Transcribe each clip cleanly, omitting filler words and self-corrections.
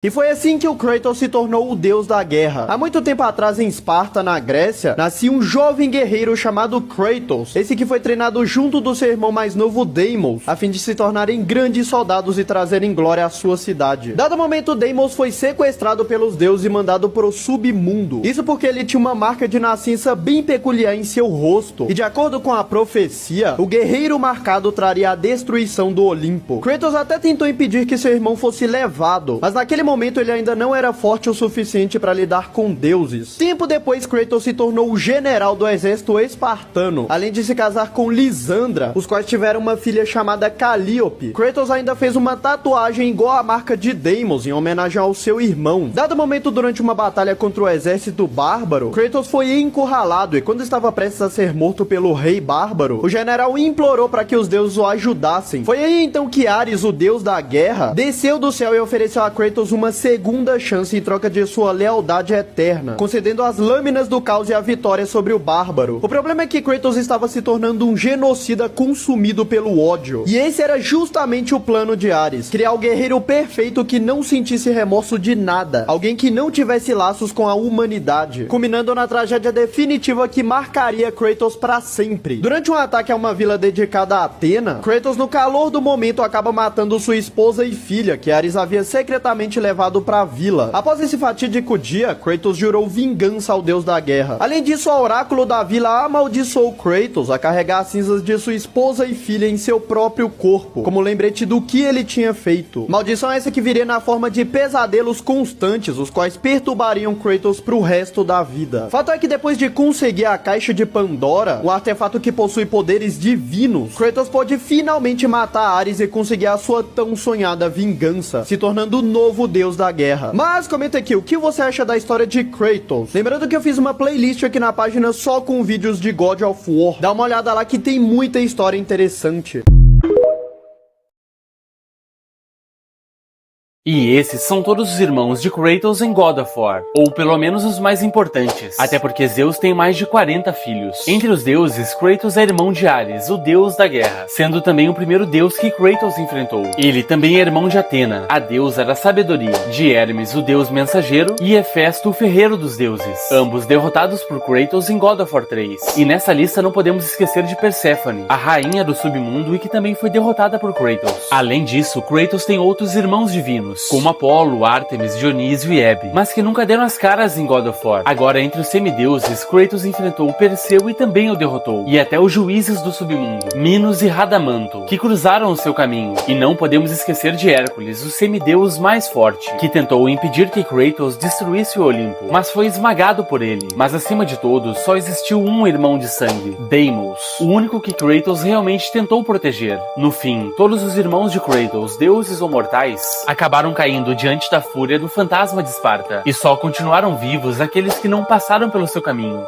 E foi assim que o Kratos se tornou o deus da guerra. Há muito tempo atrás, em Esparta, na Grécia, nascia um jovem guerreiro chamado Kratos, esse que foi treinado junto do seu irmão mais novo Deimos, a fim de se tornarem grandes soldados e trazerem glória à sua cidade. Dado momento, Deimos foi sequestrado pelos deuses e mandado pro submundo. Isso porque ele tinha uma marca de nascença bem peculiar em seu rosto, e de acordo com a profecia, o guerreiro marcado traria a destruição do Olimpo. Kratos até tentou impedir que seu irmão fosse levado, mas naquele momento ele ainda não era forte o suficiente para lidar com deuses. Tempo depois, Kratos se tornou o general do exército espartano, além de se casar com Lisandra, os quais tiveram uma filha chamada Calliope. Kratos ainda fez uma tatuagem igual à marca de Deimos, em homenagem ao seu irmão. Dado momento, durante uma batalha contra o exército bárbaro, Kratos foi encurralado e quando estava prestes a ser morto pelo rei bárbaro, o general implorou para que os deuses o ajudassem. Foi aí então que Ares, o deus da guerra, desceu do céu e ofereceu a Kratos uma segunda chance em troca de sua lealdade eterna, concedendo as lâminas do caos e a vitória sobre o bárbaro. O problema é que Kratos estava se tornando um genocida consumido pelo ódio, e esse era justamente o plano de Ares: criar o guerreiro perfeito que não sentisse remorso de nada, alguém que não tivesse laços com a humanidade, culminando na tragédia definitiva que marcaria Kratos para sempre. Durante um ataque a uma vila dedicada a Atena, Kratos, no calor do momento, acaba matando sua esposa e filha, que Ares havia secretamente levado para a vila. Após esse fatídico dia, Kratos jurou vingança ao deus da guerra. Além disso, o oráculo da vila amaldiçoou Kratos a carregar as cinzas de sua esposa e filha em seu próprio corpo, como lembrete do que ele tinha feito. Maldição essa que viria na forma de pesadelos constantes, os quais perturbariam Kratos pro resto da vida. Fato é que depois de conseguir a Caixa de Pandora, um artefato que possui poderes divinos, Kratos pôde finalmente matar Ares e conseguir a sua tão sonhada vingança, se tornando o novo deus da guerra. Mas comenta aqui o que você acha da história de Kratos. Lembrando que eu fiz uma playlist aqui na página só com vídeos de God of War. Dá uma olhada lá que tem muita história interessante. E esses são todos os irmãos de Kratos em God of War, ou pelo menos os mais importantes, até porque Zeus tem mais de 40 filhos. Entre os deuses, Kratos é irmão de Ares, o deus da guerra, sendo também o primeiro deus que Kratos enfrentou. Ele também é irmão de Atena, a deusa da sabedoria, de Hermes, o deus mensageiro, e Hefesto, o ferreiro dos deuses, ambos derrotados por Kratos em God of War 3. E nessa lista não podemos esquecer de Perséfone, a rainha do submundo e que também foi derrotada por Kratos. Além disso, Kratos tem outros irmãos divinos, como Apolo, Ártemis, Dionísio e Hebe, mas que nunca deram as caras em God of War. Agora, entre os semideuses, Kratos enfrentou Perseu e também o derrotou, e até os juízes do submundo, Minos e Radamanto, que cruzaram o seu caminho. E não podemos esquecer de Hércules, o semideus mais forte, que tentou impedir que Kratos destruísse o Olimpo, mas foi esmagado por ele. Mas acima de todos, só existiu um irmão de sangue, Deimos, o único que Kratos realmente tentou proteger. No fim, todos os irmãos de Kratos, deuses ou mortais, acabaram caindo diante da fúria do fantasma de Esparta, e só continuaram vivos aqueles que não passaram pelo seu caminho.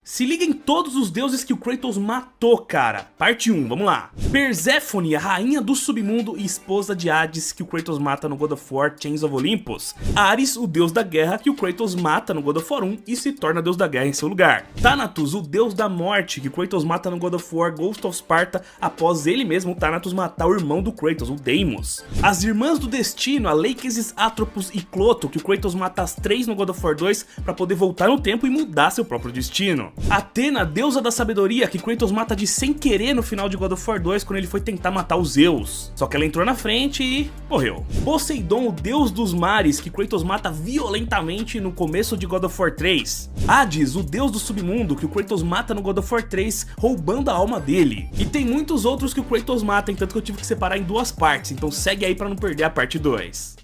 Se liga em todos os deuses que o Kratos matou, cara. Parte 1, vamos lá. Perséfone, a rainha do submundo e esposa de Hades, que o Kratos mata no God of War Chains of Olympus. Ares, o deus da guerra, que o Kratos mata no God of War 1 e se torna deus da guerra em seu lugar. Thanatos, o deus da morte, que o Kratos mata no God of War Ghost of Sparta, após ele mesmo, Thanatos, matar o irmão do Kratos, o Deimos. As irmãs do destino, a Lachesis, Atropos e Cloto, que o Kratos mata as 3 no God of War 2 para poder voltar no tempo e mudar seu próprio destino. Atena, deusa da sabedoria, que Kratos mata de sem querer no final de God of War 2 quando ele foi tentar matar os Zeus. Só que ela entrou na frente e morreu. Poseidon, o deus dos mares, que Kratos mata violentamente no começo de God of War 3. Hades, o deus do submundo, que o Kratos mata no God of War 3 roubando a alma dele. E tem muitos outros que o Kratos mata, tanto que eu tive que separar em 2 partes, então segue aí pra não perder a parte 2.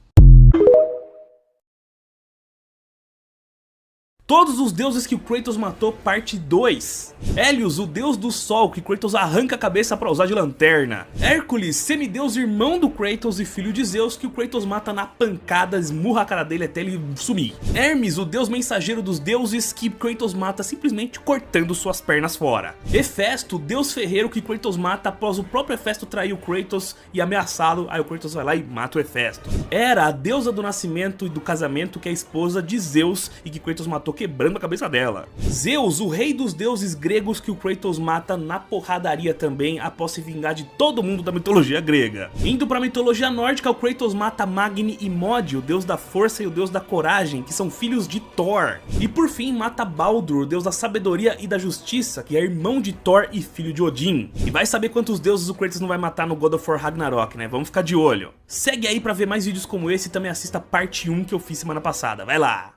Todos os deuses que o Kratos matou, parte 2. Hélios, o deus do sol, que Kratos arranca a cabeça pra usar de lanterna. Hércules, semideus irmão do Kratos e filho de Zeus, que o Kratos mata na pancada, esmurra a cara dele até ele sumir. Hermes, o deus mensageiro dos deuses, que Kratos mata simplesmente cortando suas pernas fora. Hefesto, deus ferreiro, que Kratos mata após o próprio Hefesto trair o Kratos e ameaçá-lo, aí o Kratos vai lá e mata o Hefesto. Hera, a deusa do nascimento e do casamento, que é a esposa de Zeus e que Kratos matou quebrando a cabeça dela. Zeus, o rei dos deuses gregos que o Kratos mata na porradaria também após se vingar de todo mundo da mitologia grega. Indo pra mitologia nórdica, o Kratos mata Magni e Modi, o deus da força e o deus da coragem, que são filhos de Thor. E por fim mata Baldur, o deus da sabedoria e da justiça, que é irmão de Thor e filho de Odin. E vai saber quantos deuses o Kratos não vai matar no God of War Ragnarok, né? Vamos ficar de olho. Segue aí pra ver mais vídeos como esse e também assista a parte 1 que eu fiz semana passada. Vai lá!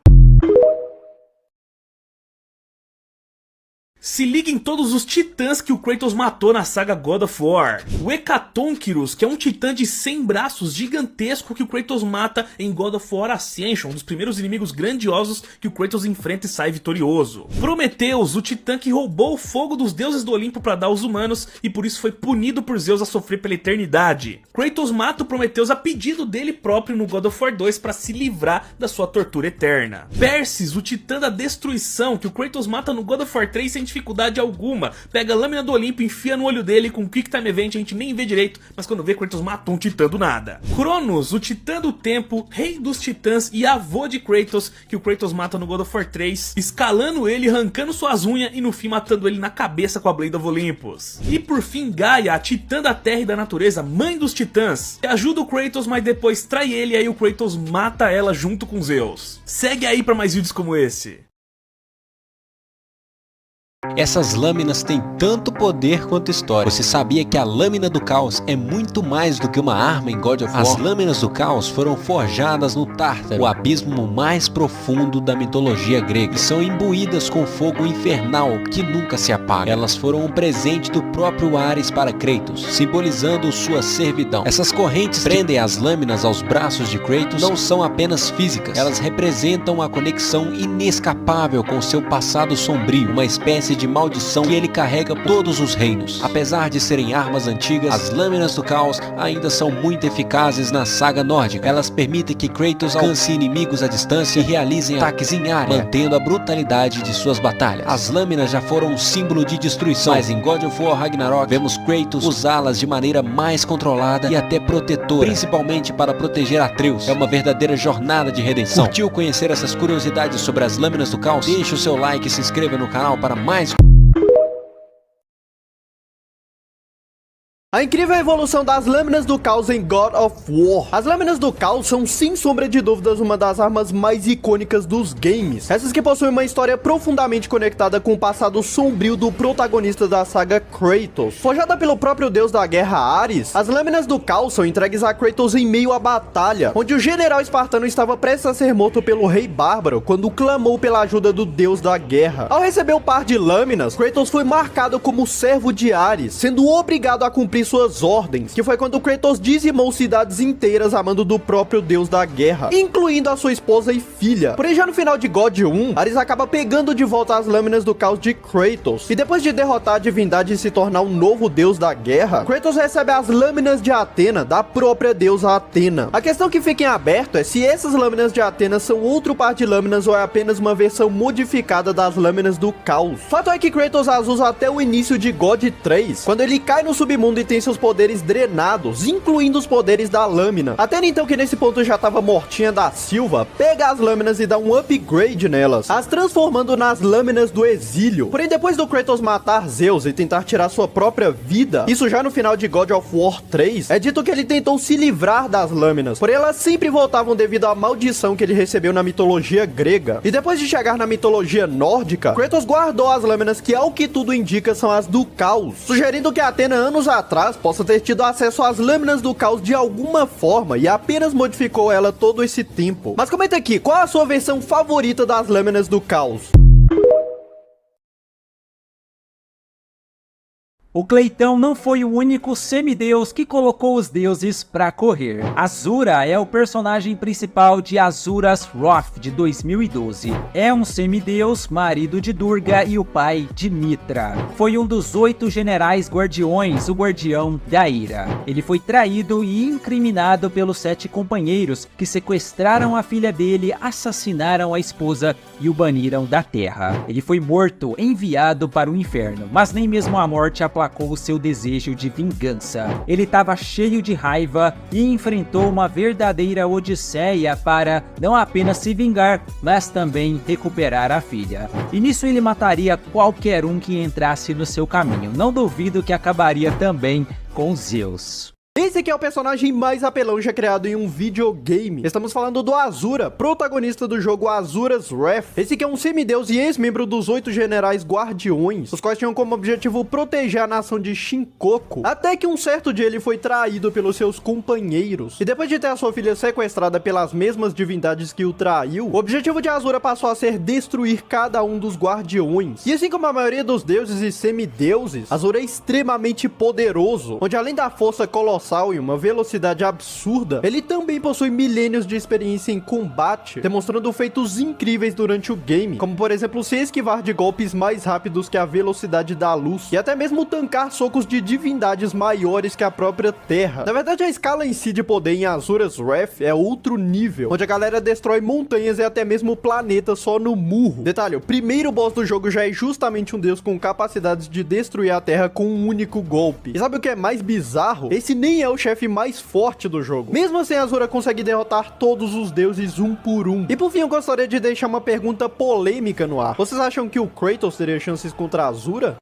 Se liga em todos os titãs que o Kratos matou na saga God of War. O Hecatoncheirus, que é um titã de 100 braços gigantesco que o Kratos mata em God of War Ascension, um dos primeiros inimigos grandiosos que o Kratos enfrenta e sai vitorioso. Prometheus, o titã que roubou o fogo dos deuses do Olimpo para dar aos humanos e por isso foi punido por Zeus a sofrer pela eternidade. Kratos mata o Prometheus a pedido dele próprio no God of War 2 para se livrar da sua tortura eterna. Perses, o titã da destruição que o Kratos mata no God of War 3 sem dificuldade alguma, pega a lâmina do Olimpo, enfia no olho dele com Quick Time Event, a gente nem vê direito, mas quando vê, Kratos matou um titã do nada. Cronos, o titã do tempo, rei dos titãs e avô de Kratos, que o Kratos mata no God of War 3, escalando ele, arrancando suas unhas e no fim matando ele na cabeça com a Blade of Olympus. E por fim Gaia, a titã da terra e da natureza, mãe dos titãs, que ajuda o Kratos, mas depois trai ele e aí o Kratos mata ela junto com Zeus. Segue aí pra mais vídeos como esse. Essas lâminas têm tanto poder quanto história. Você sabia que a lâmina do caos é muito mais do que uma arma em God of War? As lâminas do caos foram forjadas no Tártaro, o abismo mais profundo da mitologia grega, e são imbuídas com fogo infernal que nunca se apaga. Elas foram um presente do próprio Ares para Kratos, simbolizando sua servidão. Essas correntes que prendem as lâminas aos braços de Kratos não são apenas físicas, elas representam a conexão inescapável com seu passado sombrio, uma espécie de maldição que ele carrega por todos os reinos. Apesar de serem armas antigas, as lâminas do caos ainda são muito eficazes na saga nórdica. Elas permitem que Kratos alcance inimigos à distância e realizem ataques em área, mantendo a brutalidade de suas batalhas. As lâminas já foram um símbolo de destruição, mas em God of War Ragnarok vemos Kratos usá-las de maneira mais controlada e até protetora, principalmente para proteger Atreus. É uma verdadeira jornada de redenção. Curtiu conhecer essas curiosidades sobre as lâminas do caos? Deixe o seu like e se inscreva no canal para mais. A incrível evolução das lâminas do caos em God of War. As lâminas do caos são, sem sombra de dúvidas, uma das armas mais icônicas dos games. Essas que possuem uma história profundamente conectada com o passado sombrio do protagonista da saga Kratos. Forjada pelo próprio deus da guerra Ares, as lâminas do caos são entregues a Kratos em meio à batalha, onde o general espartano estava prestes a ser morto pelo rei bárbaro quando clamou pela ajuda do deus da guerra. Ao receber o par de lâminas, Kratos foi marcado como servo de Ares, sendo obrigado a cumprir suas ordens, que foi quando Kratos dizimou cidades inteiras a mando do próprio deus da guerra, incluindo a sua esposa e filha. Porém, já no final de God 1, Ares acaba pegando de volta as lâminas do caos de Kratos, e depois de derrotar a divindade e se tornar um novo deus da guerra, Kratos recebe as lâminas de Atena, da própria deusa Atena. A questão que fica em aberto é se essas lâminas de Atena são outro par de lâminas ou é apenas uma versão modificada das lâminas do caos. Fato é que Kratos as usa até o início de God 3, quando ele cai no submundo e tem seus poderes drenados, incluindo os poderes da lâmina. Atena, então, que nesse ponto já estava mortinha da Silva, pega as lâminas e dá um upgrade nelas, as transformando nas lâminas do exílio. Porém, depois do Kratos matar Zeus e tentar tirar sua própria vida, isso já no final de God of War 3, é dito que ele tentou se livrar das lâminas, porém elas sempre voltavam devido à maldição que ele recebeu na mitologia grega. E depois de chegar na mitologia nórdica, Kratos guardou as lâminas que, ao que tudo indica, são as do caos, sugerindo que Atena, anos atrás, possa ter tido acesso às lâminas do caos de alguma forma e apenas modificou ela todo esse tempo. Mas comenta aqui, qual a sua versão favorita das lâminas do caos? O Cleitão não foi o único semideus que colocou os deuses pra correr. Azura é o personagem principal de Azura's Wrath de 2012. É um semideus, marido de Durga e o pai de Mitra. Foi um dos 8 generais guardiões, o guardião da ira. Ele foi traído e incriminado pelos 7 companheiros que sequestraram a filha dele, assassinaram a esposa e o baniram da terra. Ele foi morto, enviado para o inferno, mas nem mesmo a morte após aplacou o seu desejo de vingança. Ele estava cheio de raiva e enfrentou uma verdadeira odisseia para não apenas se vingar, mas também recuperar a filha. E nisso ele mataria qualquer um que entrasse no seu caminho. Não duvido que acabaria também com Zeus. Esse aqui é o personagem mais apelão já criado em um videogame. Estamos falando do Asura, protagonista do jogo Asura's Wrath. Esse aqui é um semideus e ex-membro dos 8 generais guardiões, os quais tinham como objetivo proteger a nação de Shinkoku. Até que um certo dia ele foi traído pelos seus companheiros. E depois de ter a sua filha sequestrada pelas mesmas divindades que o traiu, o objetivo de Asura passou a ser destruir cada um dos guardiões. E assim como a maioria dos deuses e semideuses, Asura é extremamente poderoso, onde além da força colossal e uma velocidade absurda, ele também possui milênios de experiência em combate, demonstrando feitos incríveis durante o game, como por exemplo se esquivar de golpes mais rápidos que a velocidade da luz, e até mesmo tancar socos de divindades maiores que a própria Terra. Na verdade, a escala em si de poder em Asura's Wrath é outro nível, onde a galera destrói montanhas e até mesmo planetas só no murro. Detalhe, o primeiro boss do jogo já é justamente um deus com capacidades de destruir a Terra com um único golpe. E sabe o que é mais bizarro? Esse nem é o chefe mais forte do jogo. Mesmo assim, Asura consegue derrotar todos os deuses um por um. E por fim, eu gostaria de deixar uma pergunta polêmica no ar. Vocês acham que o Kratos teria chances contra Asura?